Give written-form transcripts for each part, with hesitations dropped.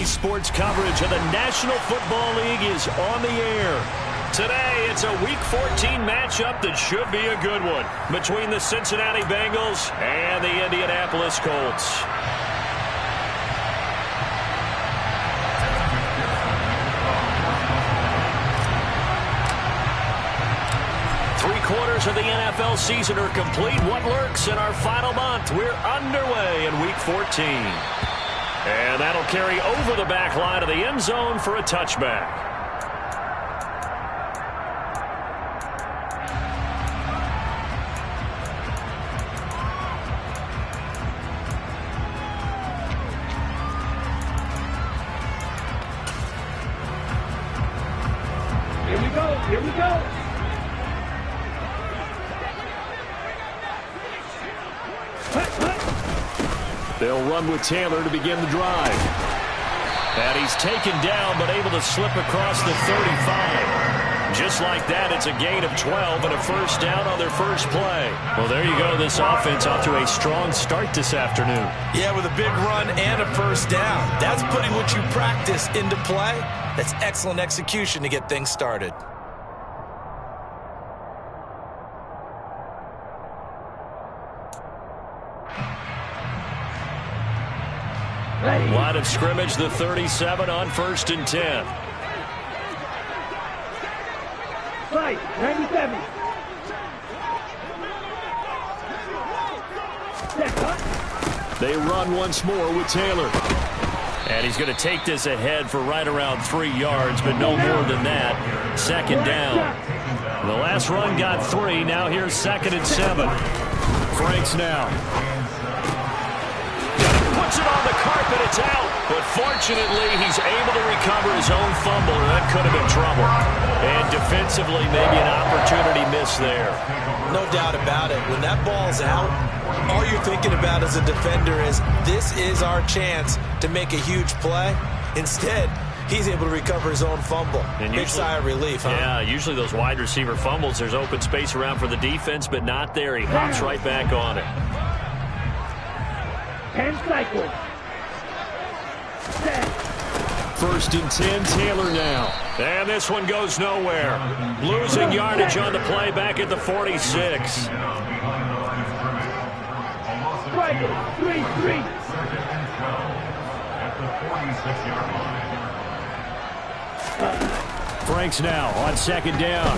Today's sports coverage of the National Football League is on the air. Today, it's a Week 14 matchup that should be a good one between the Cincinnati Bengals and the Indianapolis Colts. Three-quarters of the NFL season are complete. What lurks in our final month? We're underway in Week 14. And that'll carry over the back line of the end zone for a touchback. Here we go. Here we go. They'll run with Taylor to begin the drive. And he's taken down but able to slip across the 35. Just like that, it's a gain of 12 and a first down on their first play. Well, there you go. This offense off to a strong start this afternoon. Yeah, with a big run and a first down. That's putting what you practice into play. That's excellent execution to get things started. Line of scrimmage, the 37 on 1st and 10. Right, 97. They run once more with Taylor. And he's going to take this ahead for right around 3 yards, but no more than that. Second down. The last run got 3. Now here's 2nd and 7. Franks now. Puts it on the carpet, it's out. But fortunately, he's able to recover his own fumble, or that could have been trouble. And defensively, maybe an opportunity miss there. No doubt about it. When that ball's out, all you're thinking about as a defender is, this is our chance to make a huge play. Instead, he's able to recover his own fumble. And big sigh of relief, huh? Yeah, usually those wide receiver fumbles, there's open space around for the defense, but not there. He hops right back on it. 10 cycles. 10. 1st and 10, Taylor now. And this one goes nowhere. Losing yardage on the play back at the 46. Cycle, 3-3. Franks now on 2nd down.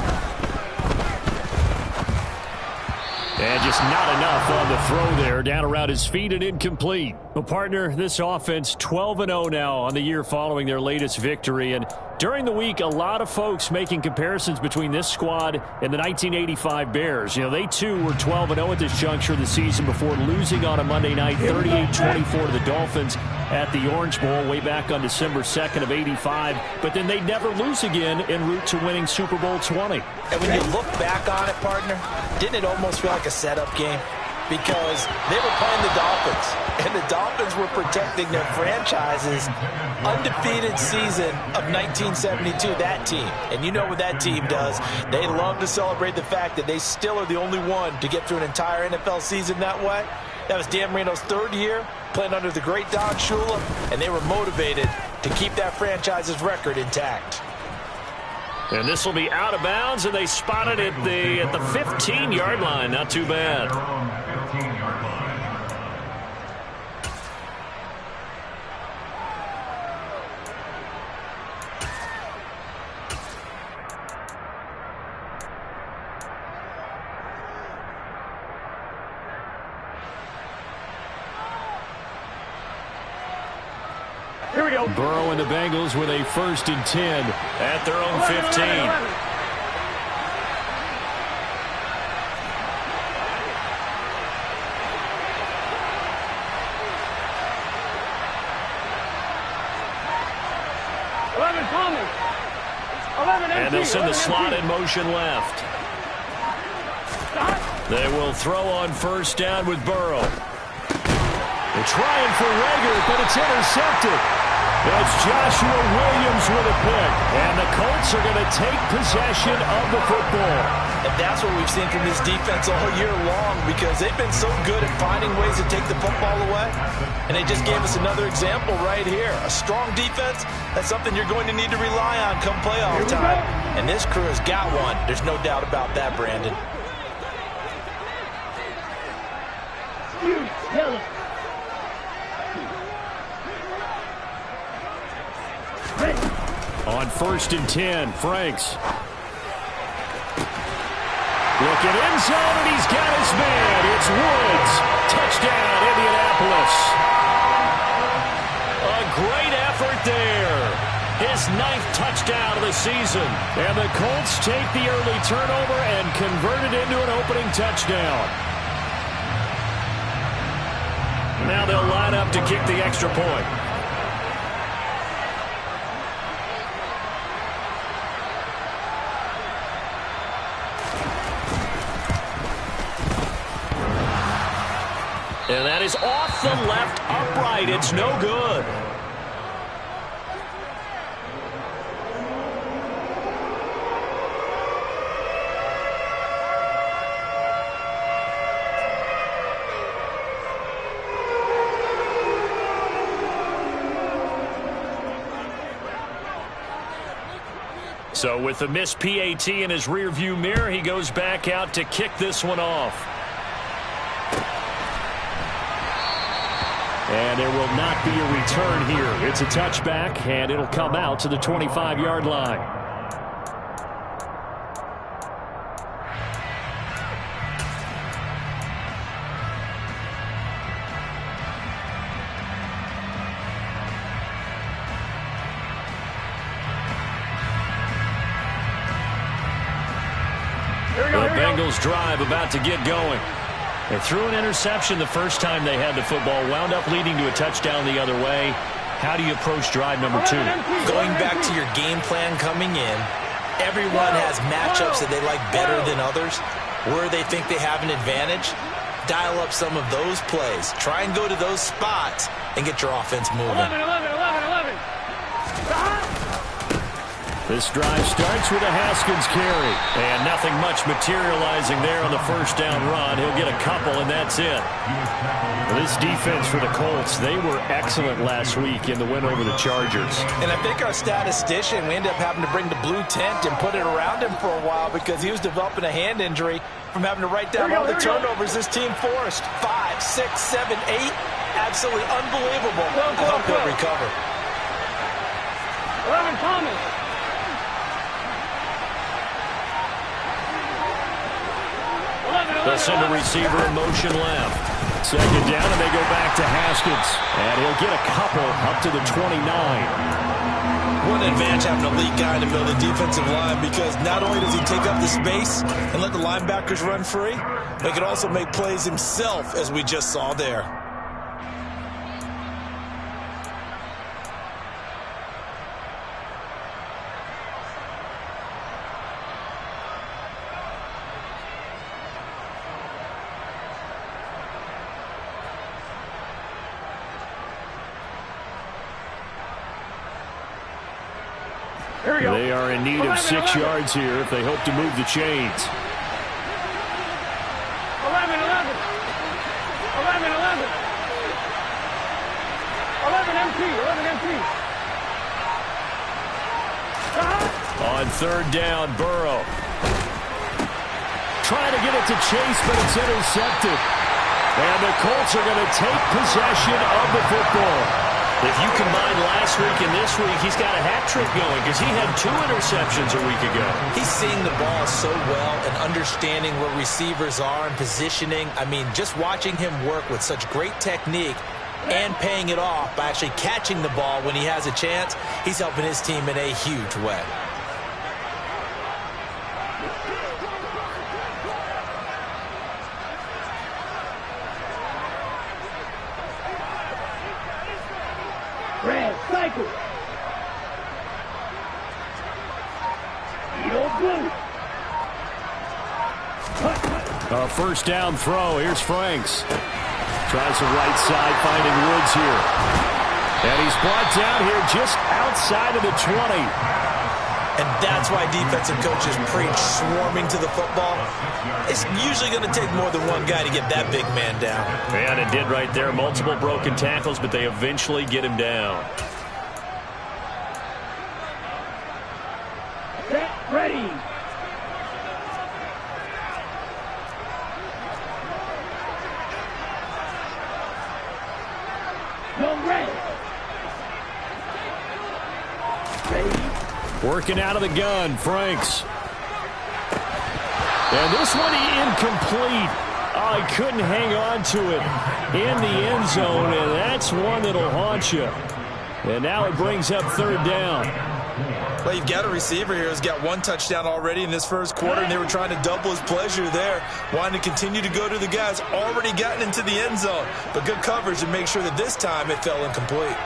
And just not enough on the throw there. Down around his feet and incomplete. Well, partner, this offense 12-0 now on the year following their latest victory. And during the week, a lot of folks making comparisons between this squad and the 1985 Bears. You know, they too were 12-0 at this juncture of the season before losing on a Monday night 38-24 to the Dolphins at the Orange Bowl way back on December 2nd of 85. But then they'd never lose again en route to winning Super Bowl 20. And when you look back on it, partner, didn't it almost feel like a setup game? Because they were playing the Dolphins, and the Dolphins were protecting their franchise's undefeated season of 1972, that team. And you know what that team does. They love to celebrate the fact that they still are the only one to get through an entire NFL season that way. That was Dan Marino's 3rd year, playing under the great Don Shula, and they were motivated to keep that franchise's record intact. And this will be out of bounds, and they spot it at the 15-yard line. Not too bad. Here we go. Burrow and the Bengals with a 1st and 10 at their own 15. 11 Thomas. 11 And they'll send the slot in motion left. They will throw on 1st down with Burrow. They're trying for Rager, but it's intercepted. It's Joshua Williams with a pick, and the Colts are going to take possession of the football. And that's what we've seen from this defense all year long, because they've been so good at finding ways to take the football away. And they just gave us another example right here. A strong defense, that's something you're going to need to rely on come playoff time. And this crew has got one. There's no doubt about that, Brandon. You tell it. On 1st and 10, Franks. Looking end zone, and he's got his man. It's Woods. Touchdown, Indianapolis. A great effort there. His 9th touchdown of the season. And the Colts take the early turnover and convert it into an opening touchdown. Now they'll line up to kick the extra point. And that is off the left upright. It's no good. So with the missed PAT in his rearview mirror, he goes back out to kick this one off. And there will not be a return here. It's a touchback, and it'll come out to the 25-yard line. The Bengals drive about to get going. They threw an interception the first time they had the football, wound up leading to a touchdown the other way. How do you approach drive number 2? Going back to your game plan coming in, everyone has matchups that they like better than others. Where they think they have an advantage, dial up some of those plays. Try and go to those spots and get your offense moving. 11. This drive starts with a Haskins carry. And nothing much materializing there on the first down run. He'll get a couple, and that's it. This defense for the Colts, they were excellent last week in the win over the Chargers. And I think our statistician, we ended up having to bring the blue tent and put it around him for a while because he was developing a hand injury from having to write down all the turnovers this team forced. 5, 6, 7, 8. Absolutely unbelievable. I hope he'll recover. 11 Thomas. They'll send a receiver in motion left. Second down, and they go back to Haskins. And he'll get a couple up to the 29. What an advantage having an elite guy in the middle of the defensive line, because not only does he take up the space and let the linebackers run free, but he can also make plays himself, as we just saw there. They are in need of 6 yards here if they hope to move the chains. 11 MT. On third down, Burrow. Trying to get it to Chase, but it's intercepted. And the Colts are going to take possession of the football. If you combine last week and this week, he's got a hat trick going because he had 2 interceptions a week ago. He's seeing the ball so well and understanding where receivers are and positioning. I mean, just watching him work with such great technique and paying it off by actually catching the ball when he has a chance, he's helping his team in a huge way. Red cycle. Blue. A first down throw. Here's Franks. Tries the right side, finding Woods here. And he's brought down here just outside of the 20. And that's why defensive coaches preach swarming to the football. It's usually going to take more than one guy to get that big man down. And it did right there. Multiple broken tackles, but they eventually get him down. Set, ready. Go ready. Working out of the gun, Franks. And this one incomplete. Oh, he couldn't hang on to it in the end zone, and that's one that'll haunt you. And now it brings up third down. Well, you've got a receiver here who's got one touchdown already in this first quarter, and they were trying to double his pleasure there, wanting to continue to go to the guys already gotten into the end zone. But good coverage to make sure that this time it fell incomplete.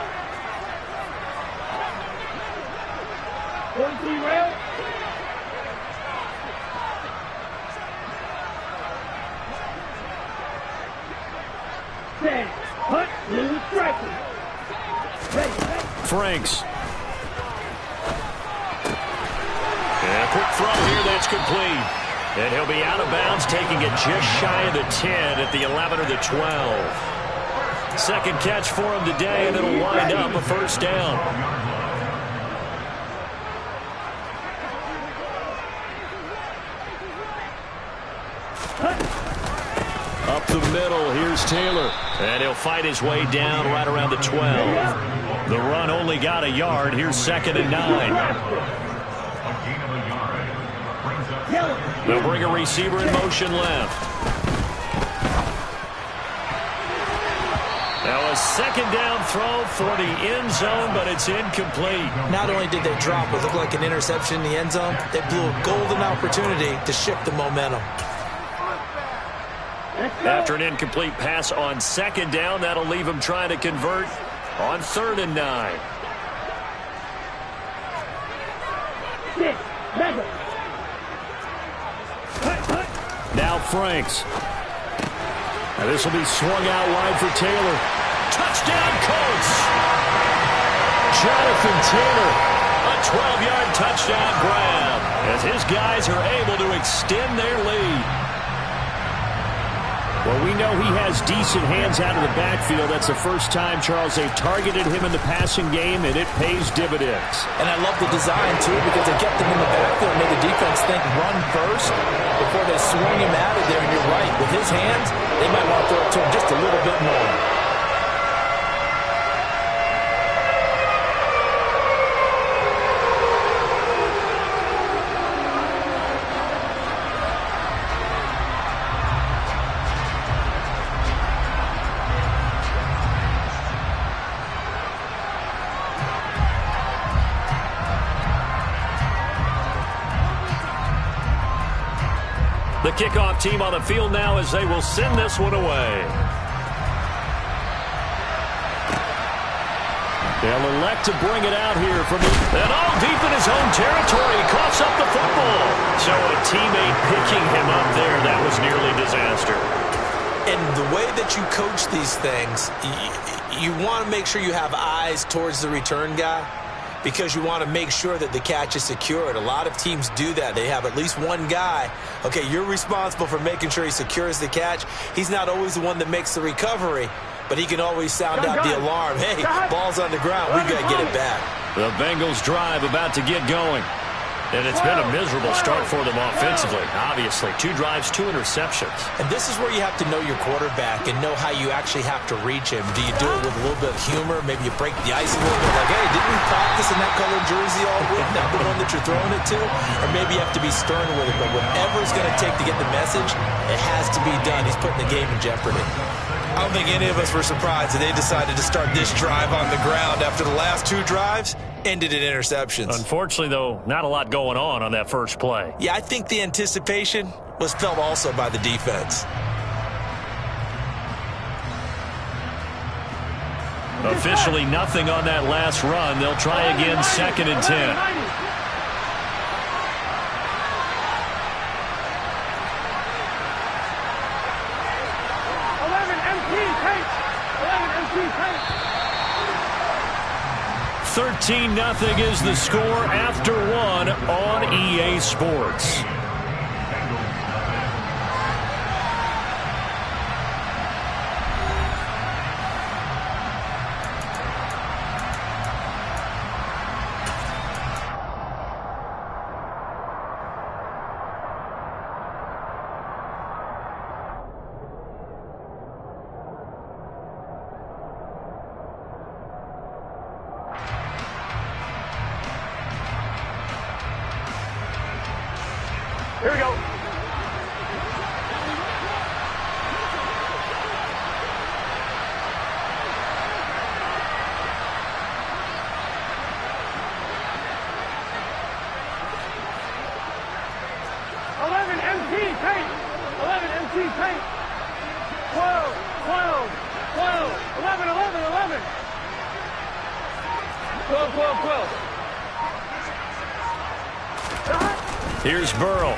43 rail. Set, punt, lose striker. Ready. Franks. And a quick throw here that's complete. And he'll be out of bounds, taking it just shy of the 10 at the 11 or the 12. Second catch for him today, and it'll wind up a first down. Up the middle, here's Taylor. And he'll fight his way down right around the 12. The run only got a yard. Here's 2nd and 9. They'll bring a receiver in motion left. Now a second down throw for the end zone, but it's incomplete. Not only did they drop what looked like an interception in the end zone, they blew a golden opportunity to shift the momentum. After an incomplete pass on second down, that'll leave him trying to convert on 3rd and 9. Now Franks. Now this will be swung out wide for Taylor. Touchdown, Colts! Jonathan Taylor, a 12-yard touchdown grab as his guys are able to extend their lead. Well, we know he has decent hands out of the backfield. That's the first time, Charles, they've targeted him in the passing game, and it pays dividends. And I love the design, too, because they kept him in the backfield and made the defense think run first before they swing him out of there. And you're right, with his hands, they might want to throw it to him just a little bit more. The kickoff team on the field now as they will send this one away. They'll elect to bring it out here from the... And all deep in his own territory. He coughs up the football. So a teammate picking him up there, that was nearly disaster. And the way that you coach these things, you want to make sure you have eyes towards the return guy, because you want to make sure that the catch is secured. A lot of teams do that. They have at least one guy. Okay, you're responsible for making sure he secures the catch. He's not always the one that makes the recovery, but he can always sound out the alarm. Hey, ball's on the ground. We've got to get it back. The Bengals drive about to get going. And it's been a miserable start for them offensively, obviously. 2 drives, 2 interceptions. And this is where you have to know your quarterback and know how you actually have to reach him. Do you do it with a little bit of humor? Maybe you break the ice a little bit. Like, hey, didn't we practice in that colored jersey all week? Not the one that you're throwing it to? Or maybe you have to be stern with it. But whatever it's going to take to get the message, it has to be done. He's putting the game in jeopardy. I don't think any of us were surprised that they decided to start this drive on the ground after the last 2 drives ended in interceptions. Unfortunately, though, not a lot going on that first play. Yeah, I think the anticipation was felt also by the defense. Officially nothing on that last run. They'll try again, 2nd and 10. 13-0 is the score after one on EA Sports. Here we go. Paint. 11 MC paint. 12, 12, 12, 11, 11, 11. 12, 12, 12. Here's Burrow.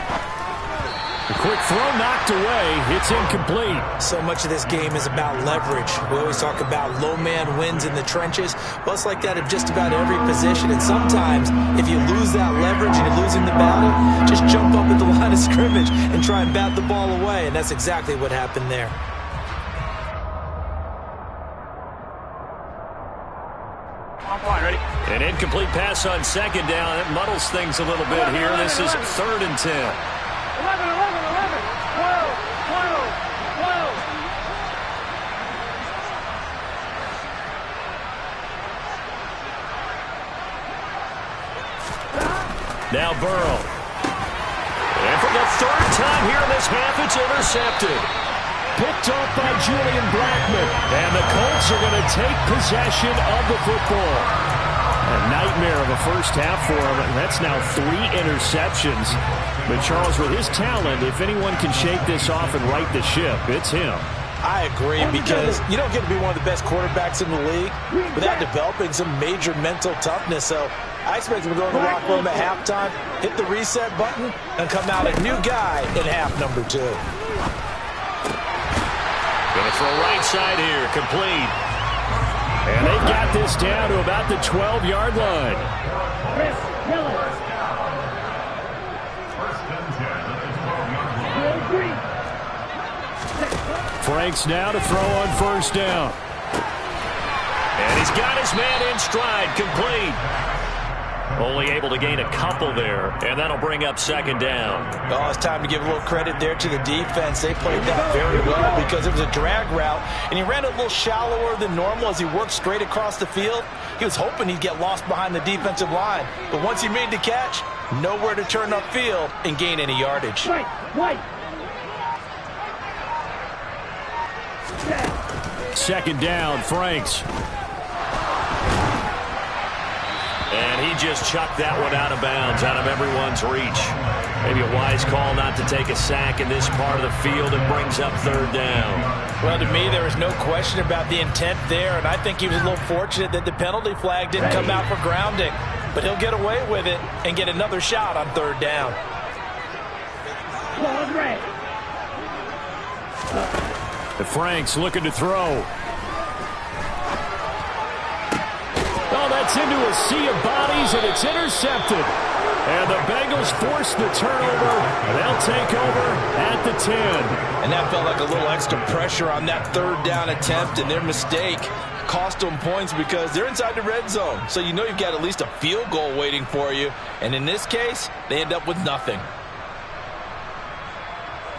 The quick throw knocked away. It's incomplete. So much of this game is about leverage. We always talk about low man wins in the trenches. Well, it's like that of just about every position. And sometimes, if you lose that leverage and you're losing the battle, just jump up at the line of scrimmage and try and bat the ball away. And that's exactly what happened there. An incomplete pass on second down. It muddles things a little bit here. This is 3rd and 10. 11, 11, 11. 12, 12, 12. Now Burrow. And for the 3rd time here in this half, it's intercepted. Picked off by Julian Blackman. And the Colts are going to take possession of the football. A nightmare of a first half for him. That's now 3 interceptions. But Charles, with his talent, if anyone can shake this off and right the ship, it's him. I agree, because you don't get to be one of the best quarterbacks in the league without developing some major mental toughness. So I expect him to go in the locker room at halftime, hit the reset button, and come out a new guy in half number 2. Gonna throw right side here, complete. And they've got this down to about the 12-yard line. Chris Miller. Franks now to throw on 1st down. And he's got his man in stride, complete. Only able to gain a couple there, and that'll bring up 2nd down. Oh, it's time to give a little credit there to the defense. They played that very well because it was a drag route, and he ran a little shallower than normal as he worked straight across the field. He was hoping he'd get lost behind the defensive line, but once he made the catch, nowhere to turn upfield and gain any yardage. White. 2nd down, Franks. And he just chucked that one out of bounds, out of everyone's reach. Maybe a wise call not to take a sack in this part of the field. It brings up 3rd down. Well, to me, there was no question about the intent there, and I think he was a little fortunate that the penalty flag didn't come out for grounding. But he'll get away with it and get another shot on 3rd down. The Franks looking to throw. Oh, that's into a sea of bodies, and it's intercepted. And the Bengals force the turnover. They'll take over at the 10. And that felt like a little extra pressure on that 3rd down attempt, and their mistake cost them points because they're inside the red zone. So you know you've got at least a field goal waiting for you. And in this case, they end up with nothing.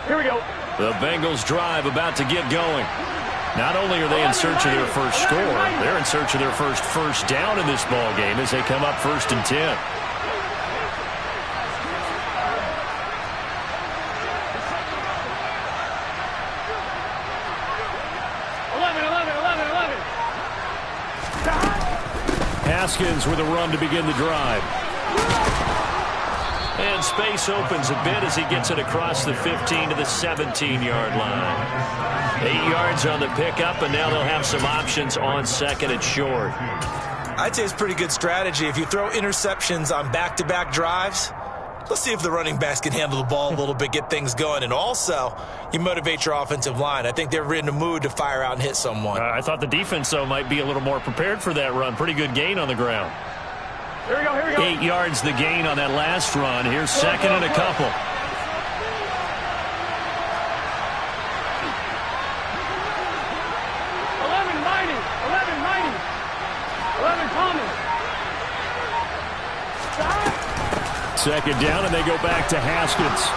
Here we go. The Bengals drive about to get going. Not only are they in search of their first score, they're in search of their first down in this ball game as they come up 1st and 10. 11, 11, 11, 11. Haskins with a run to begin the drive. And space opens a bit as he gets it across the 15 to the 17-yard line. 8 yards on the pickup, and now they'll have some options on 2nd and short. I'd say it's pretty good strategy. If you throw interceptions on back-to-back drives, Let's see if the running backs can handle the ball a little bit, get things going, and also you motivate your offensive line. I think they're in the mood to fire out and hit someone. I thought the defense, though, might be a little more prepared for that run. Pretty good gain on the ground. Here we go, here we go. 8 yards the gain on that last run. Here's second and a couple. 11 Thomas. Second down, and they go back to Haskins.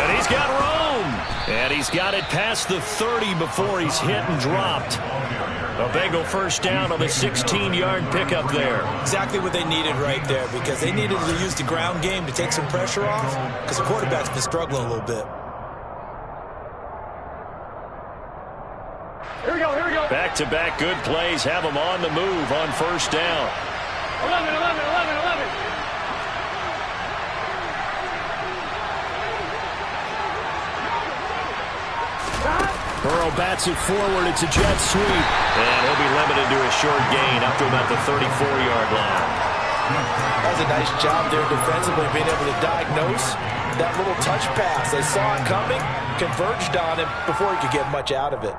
And he's got room. And he's got it past the 30 before he's hit and dropped. A Bengal first down on the 16-yard pickup there. Exactly what they needed right there, because they needed to use the ground game to take some pressure off, because the quarterback's been struggling a little bit. Here we go, here we go. Back-to-back good plays have them on the move on first down. 11, 11, 11, 11. Burrow bats it forward. It's a jet sweep. And he'll be limited to a short gain up to about the 34-yard line. That was a nice job there defensively, being able to diagnose that little touch pass. They saw it coming, converged on him before he could get much out of it.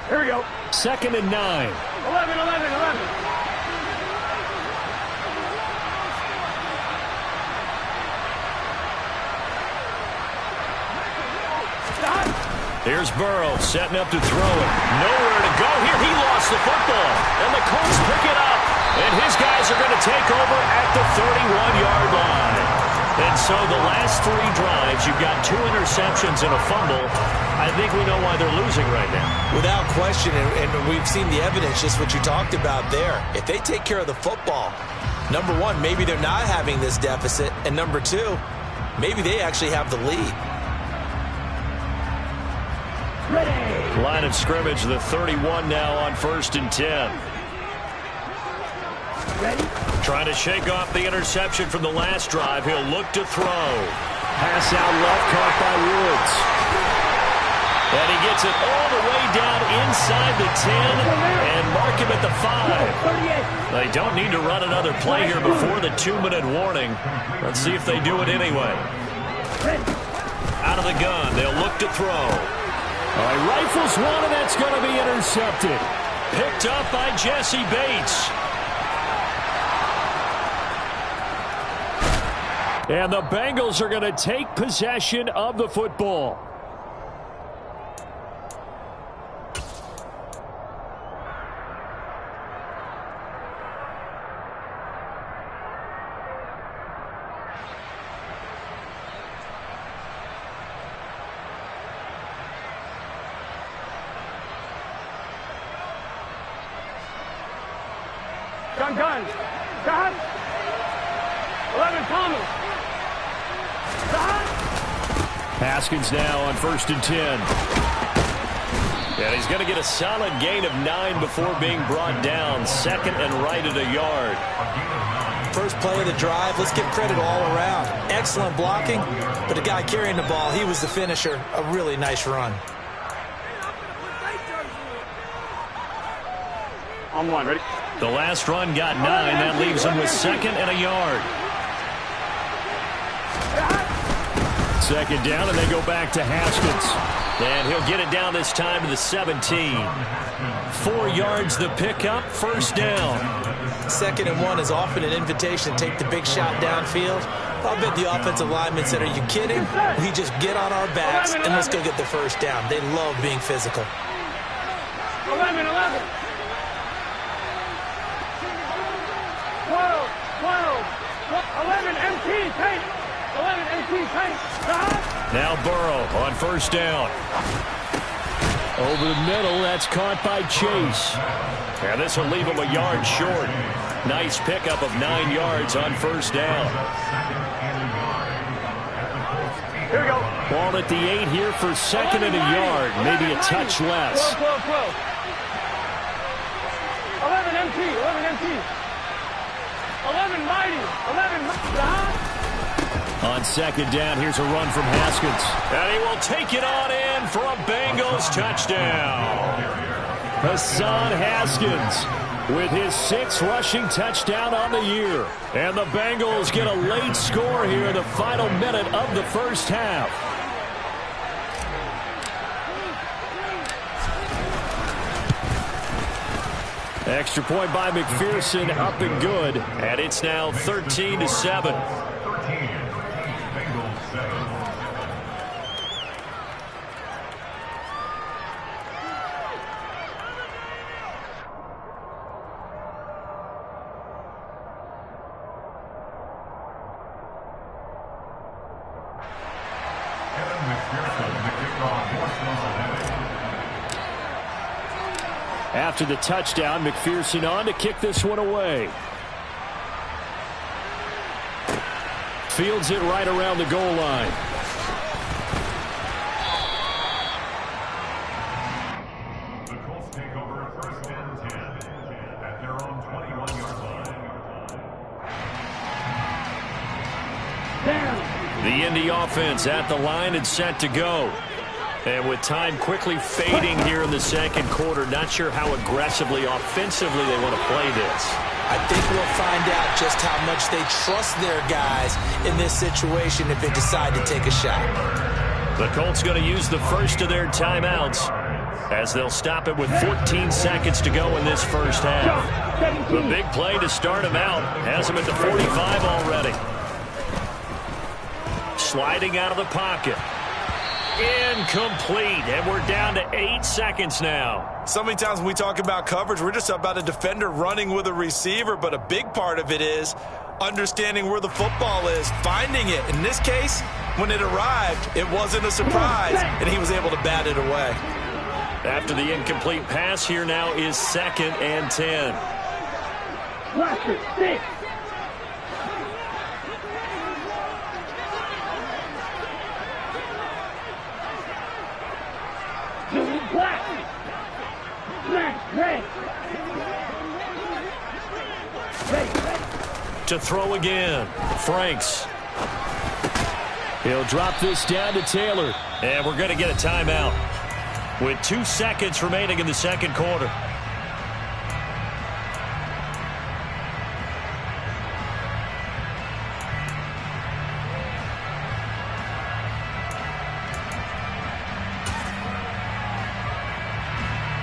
Here we go. Second and 9. 11, 11, 11. Here's Burrow setting up to throw it. Nowhere to go here. He lost the football. And the Colts pick it up. And his guys are going to take over at the 31-yard line. And so the last 3 drives, you've got 2 interceptions and a fumble. I think we know why they're losing right now. Without question, and we've seen the evidence, just what you talked about there. If they take care of the football, number one, maybe they're not having this deficit. And number two, maybe they actually have the lead. Ready. Line of scrimmage, the 31 now on 1st and 10. Ready. Trying to shake off the interception from the last drive. He'll look to throw. Pass out left, caught by Woods. And he gets it all the way down inside the 10 and mark him at the 5. They don't need to run another play here before the 2-minute warning. Let's see if they do it anyway. Out of the gun, they'll look to throw. All right, rifles one, and that's going to be intercepted. Picked up by Jesse Bates. And the Bengals are going to take possession of the football. Gun. Got. 11 Thomas. Haskins now on 1st and 10. And he's going to get a solid gain of 9 before being brought down. Second and right at a yard. First play of the drive, let's give credit all around. Excellent blocking, but the guy carrying the ball, he was the finisher. A really nice run. On one, ready? The last run got 9. That leaves him with second and a yard. Second down, and they go back to Haskins. And he'll get it down this time to the 17. 4 yards the pickup, first down. 2nd and 1 is often an invitation to take the big shot downfield. I'll bet the offensive linemen said, are you kidding? We just get on our backs and let's go get the first down. They love being physical. 11, 11. 12, 11, MT, paint. 11, MT, paint. Now Burrow on first down. Over the middle, that's caught by Chase. And this will leave him a yard short. Nice pickup of 9 yards on first down. Here we go. Ball at the 8 here for second and a yard. Maybe a touch less. 12. 11 MT, 11 MT. 11 mighty, 11 mighty. On second down, here's a run from Haskins. And he will take it on in for a Bengals touchdown. Hassan Haskins with his 6th rushing touchdown on the year. And the Bengals get a late score here in the final minute of the first half. Extra point by McPherson, up and good. And it's now 13-7. After the touchdown, McPherson on to kick this one away. Fields it right around the goal line. The Colts take over 1st and 10 at their own 21-yard line. The Indy offense at the line and set to go. And with time quickly fading here in the second quarter, not sure how aggressively, offensively they want to play this. I think we'll find out just how much they trust their guys in this situation if they decide to take a shot. The Colts going to use the first of their timeouts as they'll stop it with 14 seconds to go in this first half. The big play to start him out has him at the 45 already. Sliding out of the pocket. Incomplete, and we're down to 8 seconds now. So many times when we talk about coverage, we're just about a defender running with a receiver, but a big part of it is understanding where the football is, finding it. In this case, when it arrived, it wasn't a surprise, and he was able to bat it away. After the incomplete pass, here now is 2nd and 10. Watch it, 6. To throw again, Franks. He'll drop this down to Taylor. And we're going to get a timeout with 2 seconds remaining in the second quarter.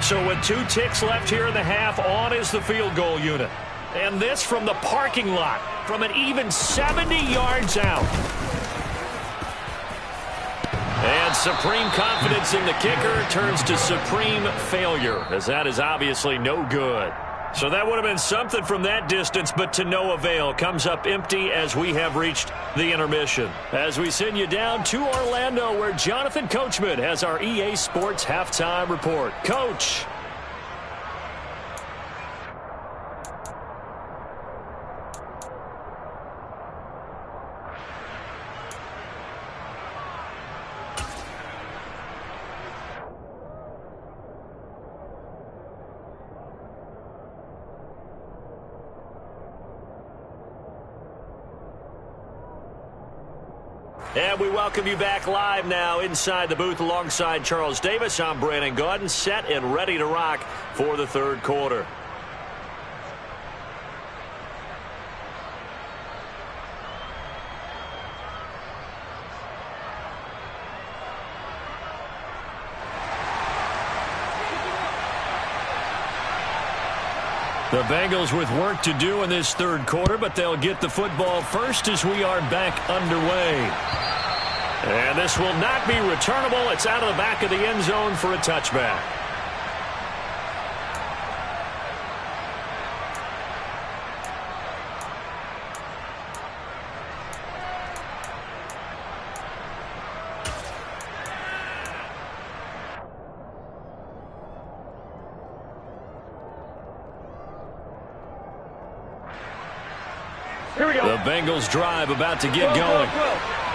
So with 2 ticks left here in the half, on is the field goal unit. And this from the parking lot, from an even 70 yards out. And supreme confidence in the kicker turns to supreme failure, as that is obviously no good. So that would have been something from that distance, but to no avail. Comes up empty as we have reached the intermission. As we send you down to Orlando, where Jonathan Coachman has our EA Sports Halftime Report. Coach. And we welcome you back live now inside the booth alongside Charles Davis. I'm Brandon Gaudin, set and ready to rock for the third quarter. The Bengals with work to do in this third quarter, but they'll get the football first as we are back underway. And this will not be returnable. It's out of the back of the end zone for a touchback. The Bengals drive about to get going.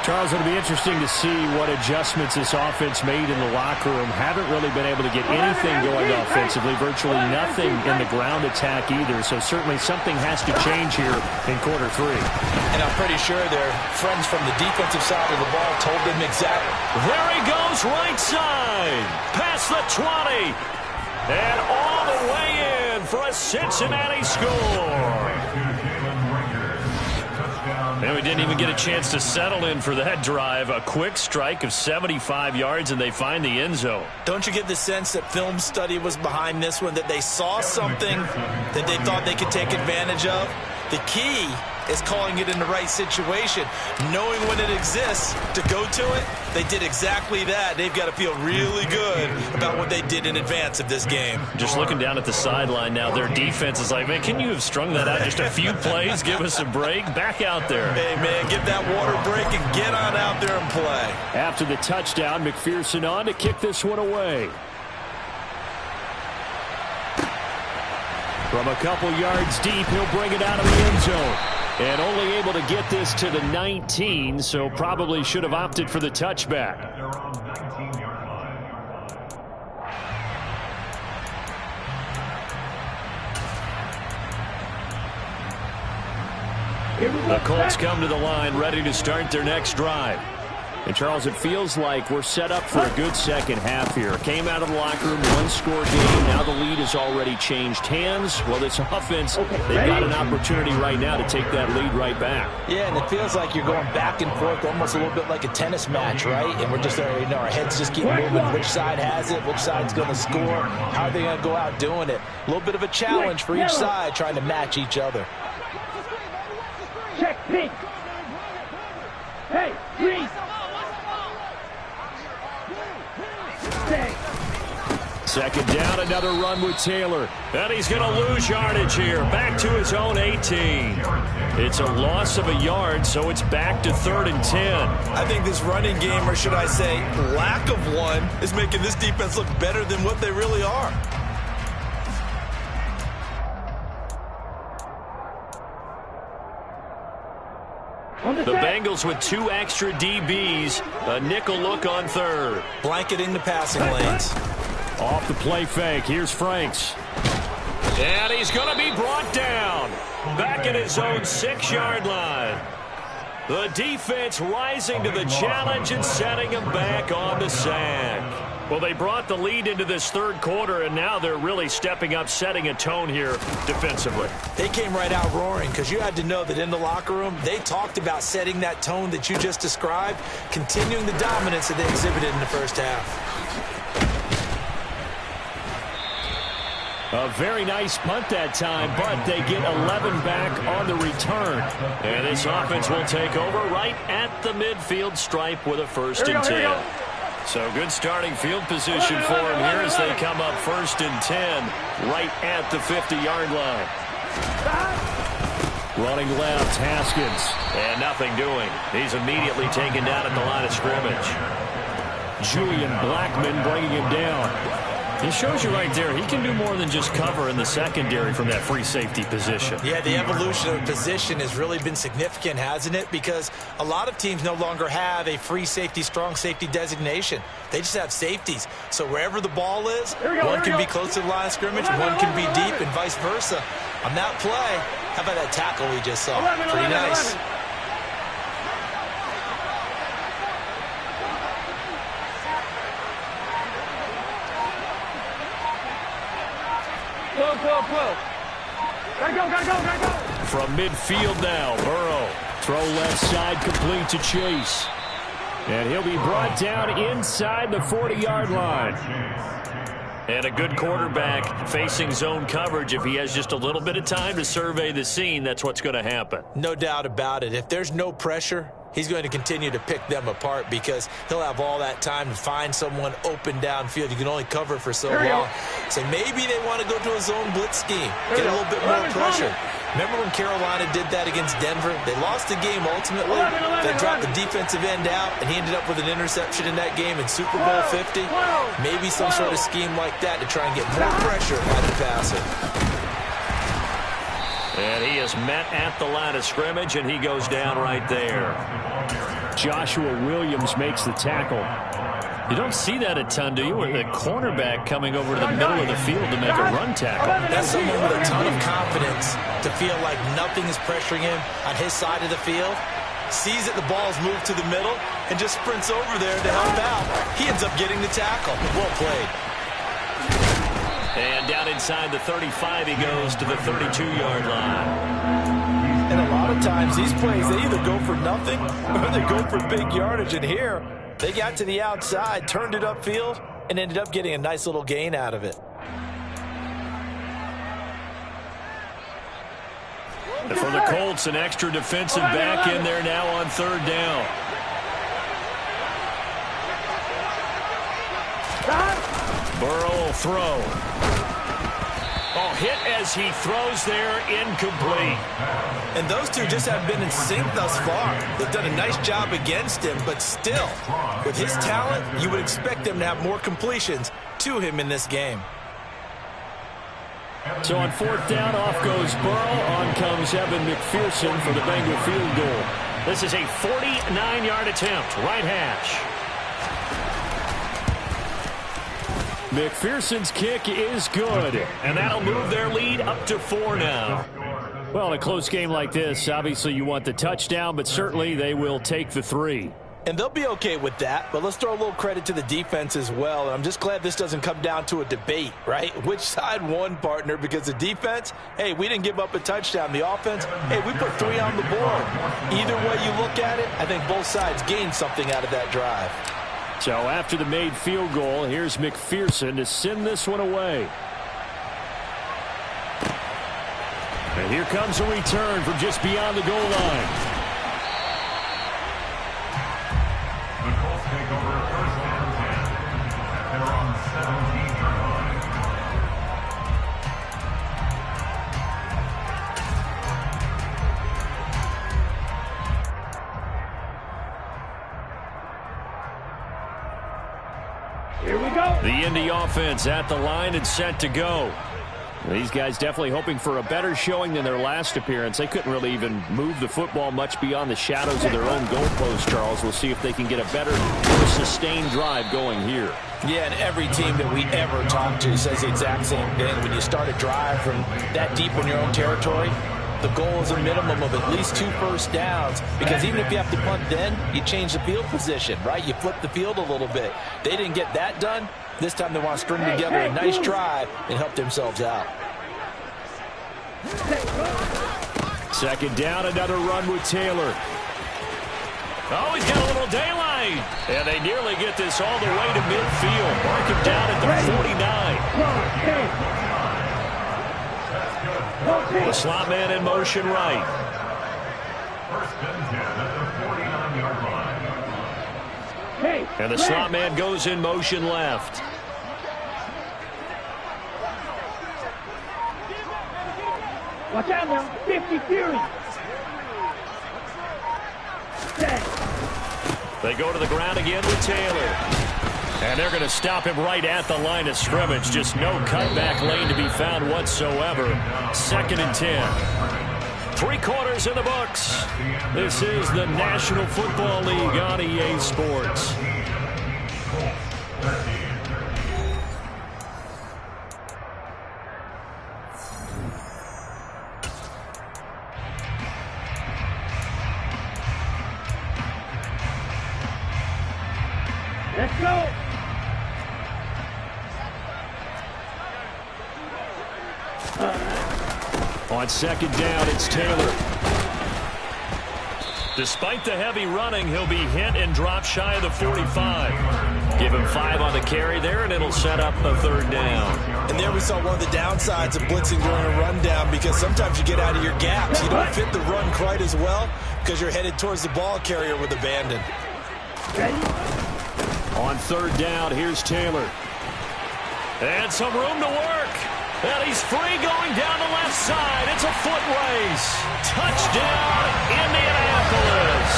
Charles, it'll be interesting to see what adjustments this offense made in the locker room. Haven't really been able to get anything going offensively, virtually nothing in the ground attack either. So certainly something has to change here in quarter 3. And I'm pretty sure their friends from the defensive side of the ball told them exactly. There he goes, right side, past the 20, and all the way in for a Cincinnati score. And we didn't even get a chance to settle in for that drive. A quick strike of 75 yards, and they find the end zone. Don't you get the sense that film study was behind this one, that they saw something that they thought they could take advantage of? The key is calling it in the right situation, knowing when it exists to go to it. They did exactly that. They've got to feel really good about what they did in advance of this game. Just looking down at the sideline now, their defense is like, man, can you have strung that out just a few plays? Give us a break. Back out there. Hey, man, get that water break and get on out there and play. After the touchdown, McPherson on to kick this one away. From a couple yards deep, he'll bring it out of the end zone. And only able to get this to the 19, so probably should have opted for the touchback. The Colts come to the line, ready to start their next drive. And, Charles, it feels like we're set up for a good second half here. Came out of the locker room, one-score game. Now the lead has already changed hands. Well, this offense, they've got an opportunity right now to take that lead right back. Yeah, and it feels like you're going back and forth, almost a little bit like a tennis match, right? And we're just, our heads just keep moving. Which side has it? Which side's going to score? How are they going to go out doing it? A little bit of a challenge for each side, trying to match each other. Check, pink. Hey, freeze. Second down, another run with Taylor. And he's going to lose yardage here. Back to his own 18. It's a loss of a yard, so it's back to 3rd and 10. I think this running game, or should I say lack of one, is making this defense look better than what they really are. The Bengals with 2 extra DBs. A nickel look on 3rd. Blanketing the passing lanes. Off the play fake. Here's Franks. And he's going to be brought down. Back at his own 6-yard line. The defense rising to the challenge and setting him back on the sack. Well, they brought the lead into this 3rd quarter, and now they're really stepping up, setting a tone here defensively. They came right out roaring, because you had to know that in the locker room, they talked about setting that tone that you just described, continuing the dominance that they exhibited in the first half. A very nice punt that time, but they get 11 back on the return. And this offense will take over right at the midfield stripe with a 1st and 10. So good starting field position for him here as they come up 1st and 10 right at the 50-yard line. Running left, Haskins. And nothing doing. He's immediately taken down at the line of scrimmage. Julian Blackman bringing him down. He shows you right there, he can do more than just cover in the secondary from that free safety position. Yeah, the evolution of position has really been significant, hasn't it? Because a lot of teams no longer have a free safety, strong safety designation. They just have safeties. So wherever the ball is, one can be close to the line of scrimmage, one can be deep, and vice versa. On that play, how about that tackle we just saw? Pretty nice. Gotta go. From midfield now, Burrow. Throw left side, complete to Chase. And he'll be brought down inside the 40-yard line. And a good quarterback facing zone coverage. If he has just a little bit of time to survey the scene, that's what's going to happen. No doubt about it. If there's no pressure, he's going to continue to pick them apart because he'll have all that time to find someone open downfield. You can only cover for so long. So maybe they want to go to a zone blitz scheme, get a little bit more pressure. Remember when Carolina did that against Denver? They lost the game ultimately. They dropped the defensive end out, and he ended up with an interception in that game in Super Bowl 50. Maybe some sort of scheme like that to try and get more pressure at the passer. And he is met at the line of scrimmage, and he goes down right there. Joshua Williams makes the tackle. You don't see that a ton, do you? With a cornerback coming over to the middle of the field to make a run tackle. That's someone with a ton of confidence to feel like nothing is pressuring him on his side of the field. Sees that the ball's moved to the middle and just sprints over there to help out. He ends up getting the tackle. Well played. And down inside the 35 he goes to the 32-yard line. And a lot of times these plays, they either go for nothing or they go for big yardage. And here, they got to the outside, turned it upfield, and ended up getting a nice little gain out of it. And for the Colts, an extra defensive back in there now on third down. Burrow will throw. Oh, hit as he throws there, incomplete. And those two just have been in sync thus far. They've done a nice job against him, but still, with his talent, you would expect him to have more completions to him in this game. So on fourth down, off goes Burrow. On comes Evan McPherson for the Bengal field goal. This is a 49-yard attempt, right hash. McPherson's kick is good, and that'll move their lead up to 4 now. Well, in a close game like this, obviously you want the touchdown, but certainly they will take the 3. And they'll be okay with that, but let's throw a little credit to the defense as well. And I'm just glad this doesn't come down to a debate, right? Which side won, partner? Because the defense, hey, we didn't give up a touchdown. The offense, hey, we put 3 on the board. Either way you look at it, I think both sides gained something out of that drive. So after the made field goal, here's McPherson to send this one away. And here comes a return from just beyond the goal line. The Colts take over first and 10 at their own 17-yard line. Here we go. The Indy offense at the line and set to go. These guys definitely hoping for a better showing than their last appearance. They couldn't really even move the football much beyond the shadows of their own goalpost, Charles. We'll see if they can get a better, more sustained drive going here. Yeah, and every team that we ever talk to says the exact same thing. When you start a drive from that deep in your own territory, the goal is a minimum of at least 2 first downs, because even if you have to punt then, you change the field position, right? You flip the field a little bit. They didn't get that done. This time they want to string together a nice drive and help themselves out. Second down, another run with Taylor. Oh, he's got a little daylight. And they nearly get this all the way to midfield. Mark him down at the 49. The slot man in motion right. First and 10 at the 49-yard line. And the slot man goes in motion left. Watch out now. 50 Fury. They go to the ground again with Taylor. And they're going to stop him right at the line of scrimmage. Just no cutback lane to be found whatsoever. Second and 10. 3 quarters in the books. This is the National Football League on EA Sports. Let's go. On second down, it's Taylor. Despite the heavy running, he'll be hit and drop shy of the 45. Give him 5 on the carry there, and it'll set up a third down. And there we saw one of the downsides of blitzing during a rundown, because sometimes you get out of your gaps. You don't fit the run quite as well because you're headed towards the ball carrier with abandon. On third down, here's Taylor. And some room to work. And he's free going down the left side. It's a foot race. Touchdown, Indianapolis.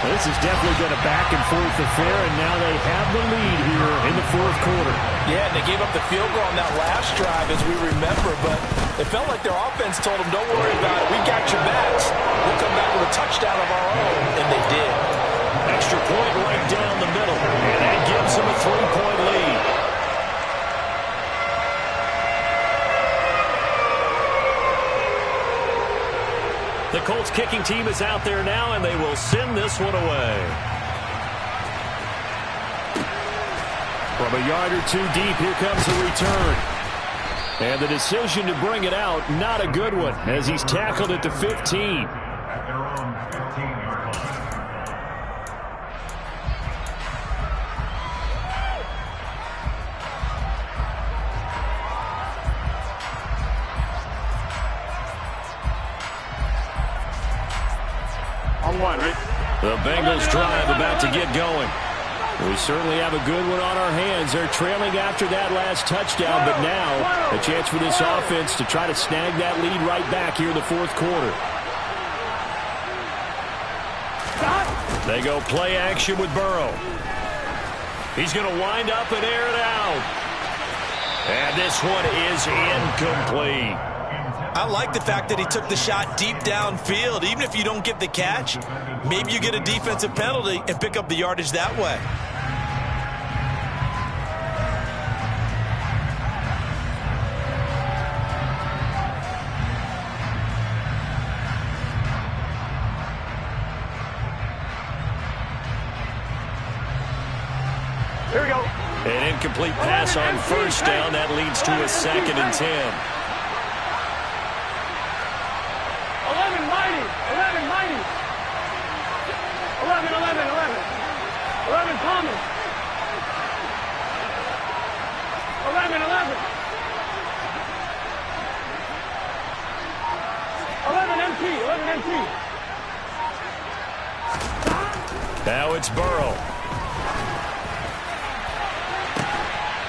This has definitely been a back-and-forth affair, and now they have the lead here in the fourth quarter. Yeah, and they gave up the field goal on that last drive, as we remember, but it felt like their offense told them, don't worry about it. We got your backs. We'll come back with a touchdown of our own, and they did. point right down the middle. And that gives them a 3-point lead. The Colts kicking team is out there now, and they will send this one away. From a yard or two deep, here comes the return. And the decision to bring it out, not a good one, as he's tackled at the 15. At their own 15-yard line. On one, right? The Bengals drive about to get going. We certainly have a good one on our hands. They're trailing after that last touchdown, but now a chance for this offense to try to snag that lead right back here in the fourth quarter. They go play action with Burrow. He's going to wind up and air it out. And this one is incomplete. I like the fact that he took the shot deep downfield. Even if you don't get the catch, maybe you get a defensive penalty and pick up the yardage that way. Here we go. An incomplete pass on first down. That leads to a 2nd and 10. 11 mighty. 11 mighty. 11, 11, 11. 11 Thomas. 11, 11. 11 MT. 11 MT. Now it's Burrow.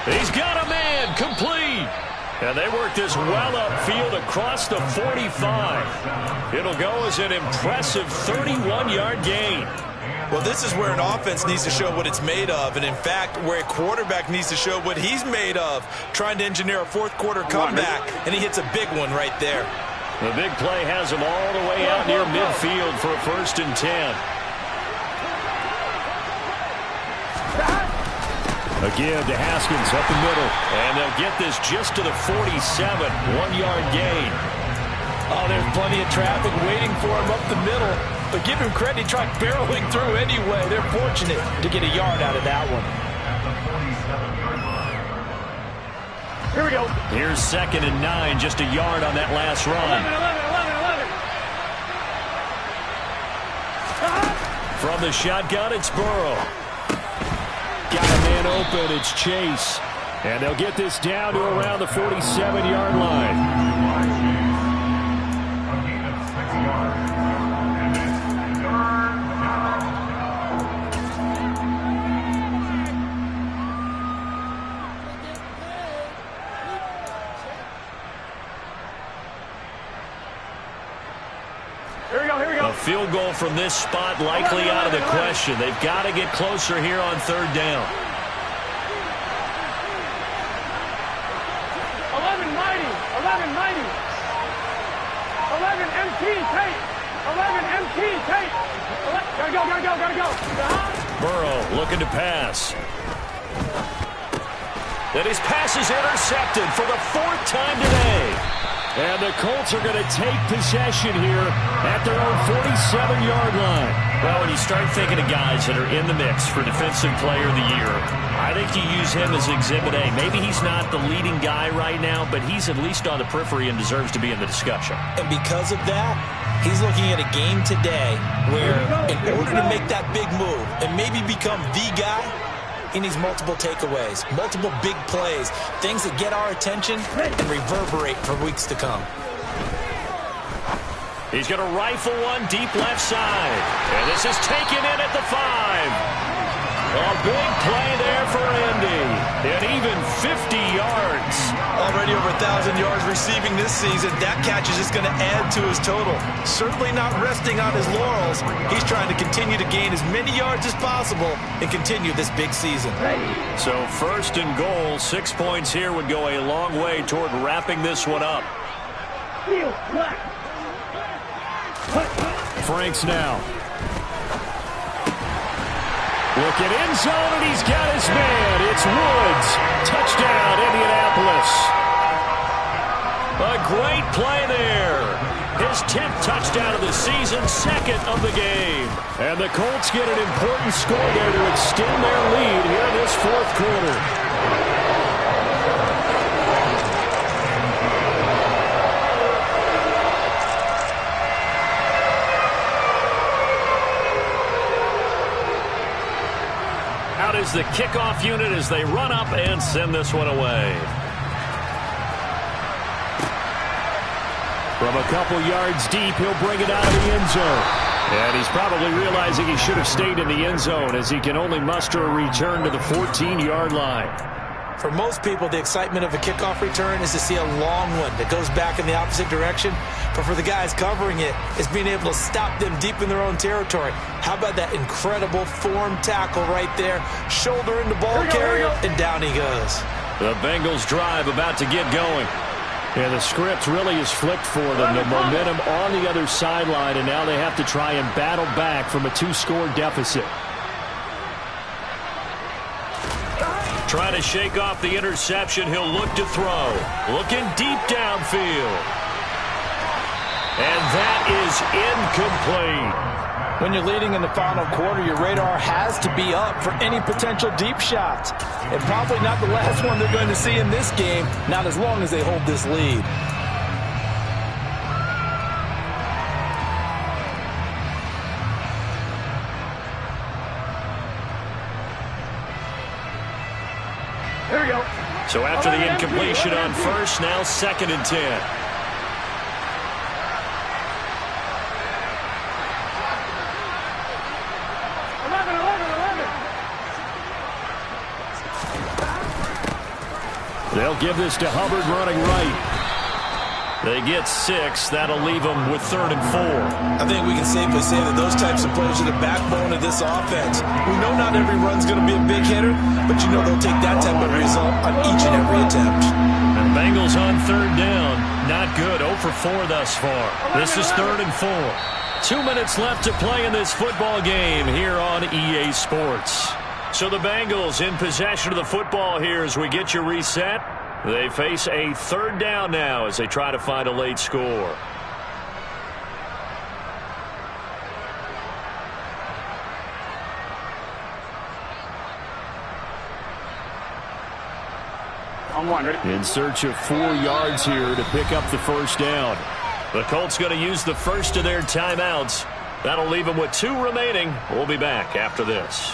He's got a man, complete. And they work this well upfield across the 45. It'll go as an impressive 31-yard gain. Well, this is where an offense needs to show what it's made of, and in fact, where a quarterback needs to show what he's made of, trying to engineer a fourth-quarter comeback, and he hits a big one right there. The big play has him all the way out near midfield for a 1st and 10. Again to Haskins up the middle. And they'll get this just to the 47. 1-yard gain. Oh, there's plenty of traffic waiting for him up the middle. But give him credit, he tried barreling through anyway. They're fortunate to get a yard out of that one. Here we go. Here's 2nd and 9. Just a yard on that last run. 11, 11, 11, 11. From the shotgun, it's Burrow. Got a man open. It's Chase. And they'll get this down to around the 47-yard line. A field goal from this spot likely out of the question. They've got to get closer here on 3rd down. 11 mighty. 11 mighty. 11 MT tape. 11 MT tape. Gotta go. Burrow looking to pass. And his pass is intercepted for the 4th time today. And the Colts are going to take possession here at their own 47-yard line. Well, when you start thinking of guys that are in the mix for Defensive Player of the Year, I think you use him as Exhibit A. Maybe he's not the leading guy right now, but he's at least on the periphery and deserves to be in the discussion. And because of that, he's looking at a game today where in order to make that big move and maybe become the guy, he needs multiple takeaways, multiple big plays, things that get our attention and reverberate for weeks to come. He's going to rifle one deep left side. And this is taken in at the 5. A big play there for Indy. And even 50 yards. Already over 1,000 yards receiving this season. That catch is just going to add to his total. Certainly not resting on his laurels. He's trying to continue to gain as many yards as possible and continue this big season. So 1st and goal, 6 points here would go a long way toward wrapping this one up. Franks now. Looking end zone, and he's got his man. It's Woods. Touchdown, Indianapolis. A great play there. His 10th touchdown of the season, 2nd of the game. And the Colts get an important score there to extend their lead here in this 4th quarter. Out is the kickoff unit as they run up and send this one away. From a couple yards deep, he'll bring it out of the end zone. And he's probably realizing he should have stayed in the end zone as he can only muster a return to the 14-yard line. For most people, the excitement of a kickoff return is to see a long one that goes back in the opposite direction. But for the guys covering it, it's being able to stop them deep in their own territory. How about that incredible form tackle right there? Shoulder in the ball carrier, and down he goes. The Bengals drive about to get going. And the script really is flipped for them. The momentum on the other sideline, and now they have to try and battle back from a 2-score deficit. Trying to shake off the interception. He'll look to throw. Looking deep downfield. And that is incomplete. When you're leading in the final quarter, your radar has to be up for any potential deep shots. And probably not the last one they're going to see in this game, not as long as they hold this lead. Here we go. So after the incompletion on first, now 2nd and 10. They'll give this to Hubbard running right. They get 6. That'll leave them with 3rd and 4. I think we can safely say that those types of plays are the backbone of this offense. We know not every run's going to be a big hitter, but you know they'll take that type of result on each and every attempt. And Bengals on 3rd down. Not good. 0 for 4 thus far. This is 3rd and 4. 2 minutes left to play in this football game here on EA Sports. So the Bengals in possession of the football here as we get you reset. They face a 3rd down now as they try to find a late score. I'm wondering. In search of 4 yards here to pick up the 1st down. The Colts going to use the first of their timeouts. That'll leave them with 2 remaining. We'll be back after this.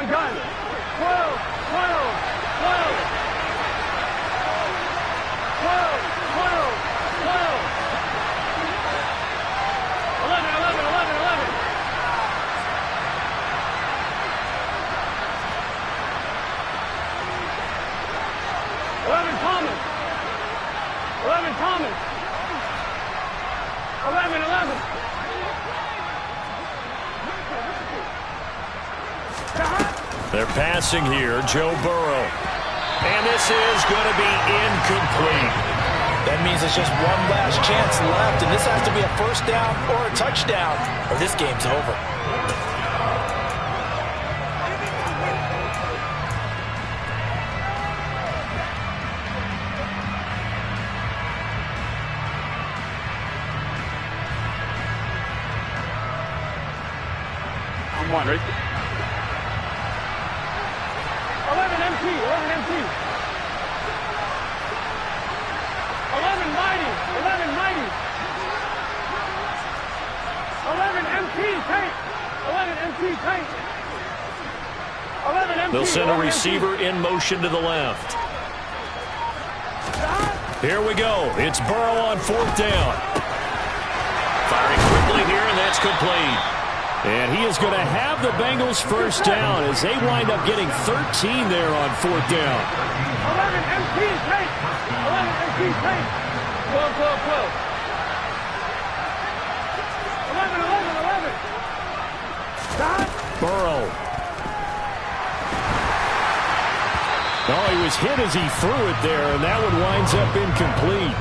Gun. 12, 12, 12. 12, 12, 12. 11, 11, 11, 11. 11 Thomas. 11 Thomas. 11, 11. They're passing here, Joe Burrow. And this is going to be incomplete. That means it's just one last chance left, and this has to be a 1st down or a touchdown, or this game's over. I'm wondering. 11 MT, 11 MT. 11 mighty, 11 mighty. 11 MT tank, 11 MT tank. 11 MT. They'll send a receiver in motion to the left. Here we go. It's Burrow on 4th down. Firing quickly here, and that's complete. And he is going to have the Bengals 1st down as they wind up getting 13 there on 4th down. 11 MT tank, 11 MT tank. 12, 12, 12. 11, 11, 11. Burrow. Oh, he was hit as he threw it there, and that one winds up incomplete.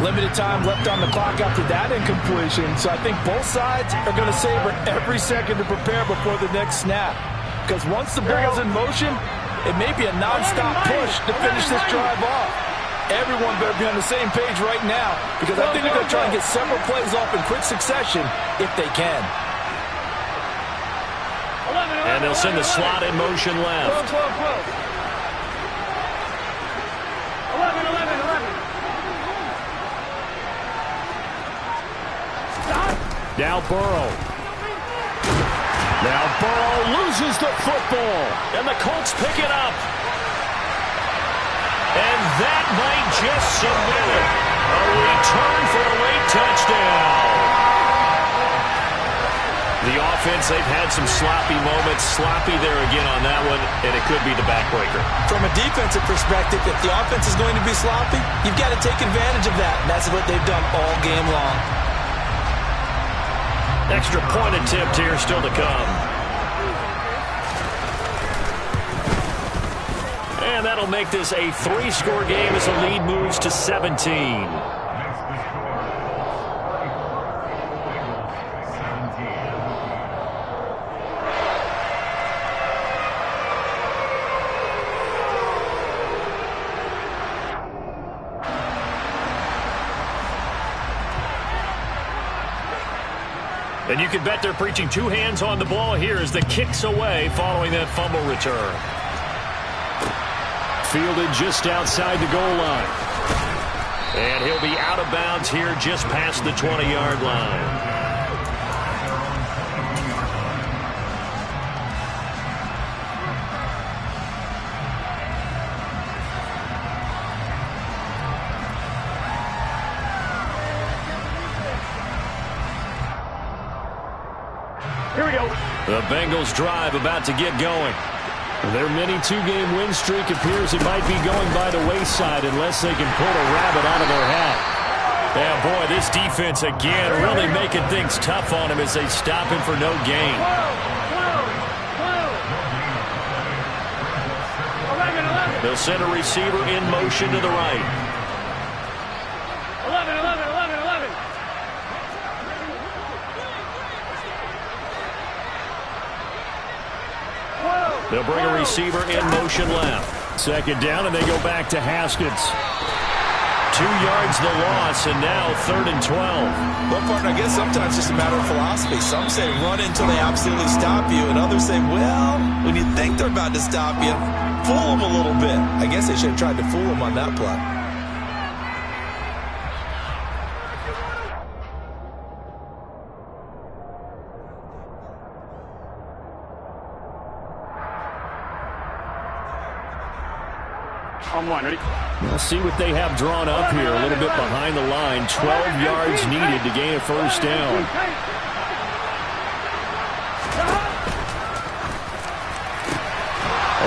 Limited time left on the clock after that incompletion, so I think both sides are going to savor every second to prepare before the next snap. Because once the ball's in motion, it may be a non-stop push to finish this drive off. Everyone better be on the same page right now, because I think they're going to try and get several plays off in quick succession if they can. And they'll send the slot in motion left. 11. Now Burrow. Now Burrow loses the football. And the Colts pick it up. And that might just submit it. A return for a late touchdown. The offense, they've had some sloppy moments. Sloppy there again on that one, and it could be the backbreaker. From a defensive perspective, if the offense is going to be sloppy, you've got to take advantage of that. And that's what they've done all game long. Extra point attempt here still to come. And that'll make this a 3-score game as the lead moves to 17. And you can bet they're preaching 2 hands on the ball here as the kick's away following that fumble return. Fielded just outside the goal line. And he'll be out of bounds here just past the 20-yard line. Here we go. The Bengals drive about to get going. Their mini 2-game win streak appears it might be going by the wayside unless they can pull a rabbit out of their hat. Yeah, boy, this defense again really making things tough on him as they stop him for no gain. 11. They'll send a receiver in motion to the right. 11. They'll bring a receiver in motion left. Second down, and they go back to Haskins. 2 yards the loss, and now 3rd and 12. Well, partner, I guess sometimes it's just a matter of philosophy. Some say run until they absolutely stop you, and others say, well, when you think they're about to stop you, fool them a little bit. I guess they should have tried to fool them on that play. On one, ready? We'll see what they have drawn up here. A little bit behind the line. 12 yards needed to gain a first down.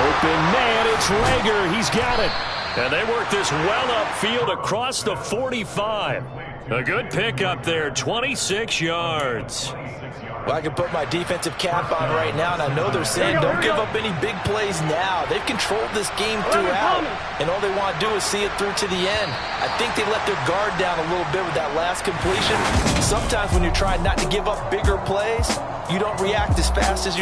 Open man, it's Rager. He's got it. And they work this well upfield across the 45. A good pickup there, 26 yards. Well, I can put my defensive cap on right now, and I know they're saying don't give up any big plays now. They've controlled this game throughout, and all they want to do is see it through to the end. I think they let their guard down a little bit with that last completion. Sometimes when you're trying not to give up bigger plays, you don't react as fast as you